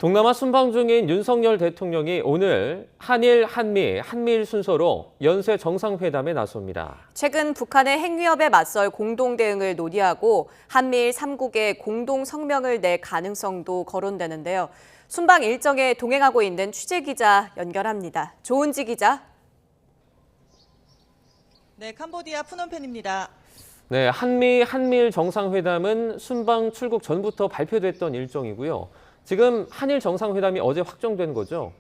동남아 순방 중인 윤석열 대통령이 오늘 한일, 한미일 순서로 연쇄 정상회담에 나섭니다. 최근 북한의 핵위협에 맞설 공동 대응을 논의하고 한미일 3국의 공동 성명을 낼 가능성도 거론되는데요. 순방 일정에 동행하고 있는 취재기자 연결합니다. 조은지 기자. 네, 캄보디아 푸놈펜입니다. 네, 한미일 정상회담은 순방 출국 전부터 발표됐던 일정이고요. 지금 한일 정상회담이 어제 확정된 거죠?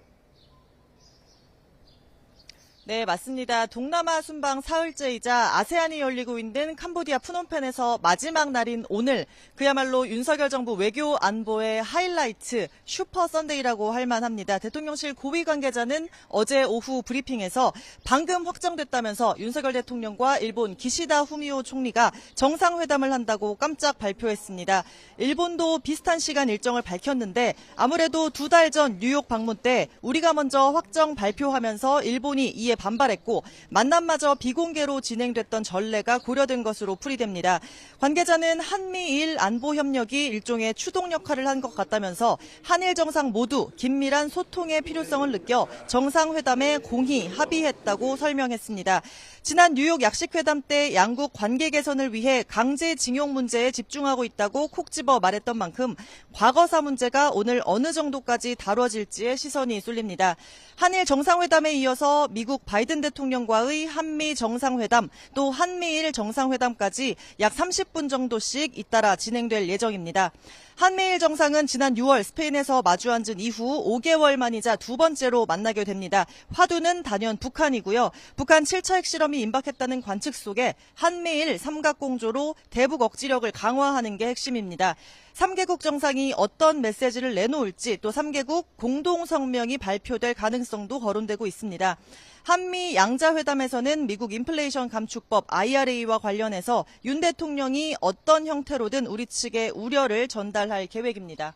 네, 맞습니다. 동남아 순방 사흘째이자 아세안이 열리고 있는 캄보디아 푸놈펜에서 마지막 날인 오늘, 그야말로 윤석열 정부 외교 안보의 하이라이트 슈퍼 선데이라고 할 만합니다. 대통령실 고위 관계자는 어제 오후 브리핑에서 방금 확정됐다면서 윤석열 대통령과 일본 기시다 후미오 총리가 정상회담을 한다고 깜짝 발표했습니다. 일본도 비슷한 시간 일정을 밝혔는데 아무래도 2달 전 뉴욕 방문 때 우리가 먼저 확정 발표하면서 일본이 이에 반발했고 만남마저 비공개로 진행됐던 전례가 고려된 것으로 풀이됩니다. 관계자는 한미일 안보 협력이 일종의 추동 역할을 한 것 같다면서 한일 정상 모두 긴밀한 소통의 필요성을 느껴 정상회담에 공히 합의했다고 설명했습니다. 지난 뉴욕 약식회담 때 양국 관계 개선을 위해 강제징용 문제에 집중하고 있다고 콕 집어 말했던 만큼 과거사 문제가 오늘 어느 정도까지 다뤄질지에 시선이 쏠립니다. 한일 정상회담에 이어서 미국 바이든 대통령과의 한미 정상회담 또 한미일 정상회담까지 약 30분 정도씩 잇따라 진행될 예정입니다. 한미일 정상은 지난 6월 스페인에서 마주 앉은 이후 5개월 만이자 두 번째로 만나게 됩니다. 화두는 단연 북한이고요. 북한 7차 핵실험이 임박했다는 관측 속에 한미일 삼각공조로 대북 억지력을 강화하는 게 핵심입니다. 3개국 정상이 어떤 메시지를 내놓을지 또 3개국 공동성명이 발표될 가능성도 거론되고 있습니다. 한미 양자회담에서는 미국 인플레이션 감축법 IRA와 관련해서 윤 대통령이 어떤 형태로든 우리 측에 우려를 전달할 계획입니다.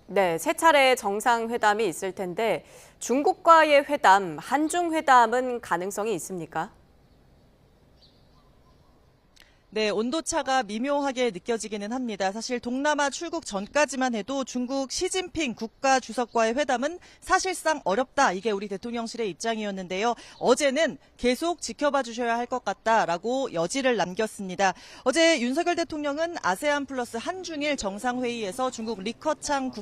네, 세 차례 정상회담이 있을 텐데 중국과의 회담, 한중회담은 가능성이 있습니까? 네, 온도차가 미묘하게 느껴지기는 합니다. 사실 동남아 출국 전까지만 해도 중국 시진핑 국가주석과의 회담은 사실상 어렵다. 이게 우리 대통령실의 입장이었는데요. 어제는 계속 지켜봐 주셔야 할 것 같다라고 여지를 남겼습니다. 어제 윤석열 대통령은 아세안 플러스 한중일 정상회의에서 중국 리커창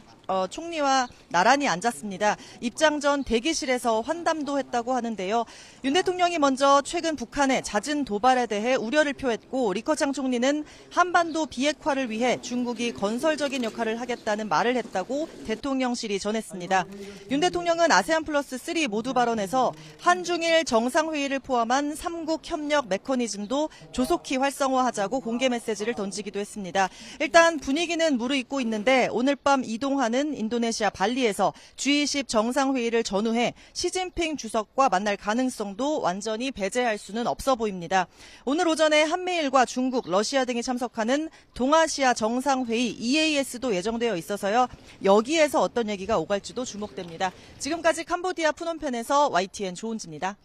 총리와 나란히 앉았습니다. 입장 전 대기실에서 환담도 했다고 하는데요. 윤 대통령이 먼저 최근 북한의 잦은 도발에 대해 우려를 표했고 리커창 총리는 한반도 비핵화를 위해 중국이 건설적인 역할을 하겠다는 말을 했다고 대통령실이 전했습니다. 윤 대통령은 아세안 플러스 3 모두 발언에서 한중일 정상회의를 포함한 3국 협력 메커니즘도 조속히 활성화하자고 공개 메시지를 던지기도 했습니다. 일단 분위기는 무르익고 있는데 오늘 밤 이동하는 인도네시아 발리에서 G20 정상회의를 전후해 시진핑 주석과 만날 가능성도 완전히 배제할 수는 없어 보입니다. 오늘 오전에 한미일과 중국, 러시아 등이 참석하는 동아시아 정상회의 EAS도 예정되어 있어서요. 여기에서 어떤 얘기가 오갈지도 주목됩니다. 지금까지 캄보디아 푸놈펜에서 YTN 조은지입니다.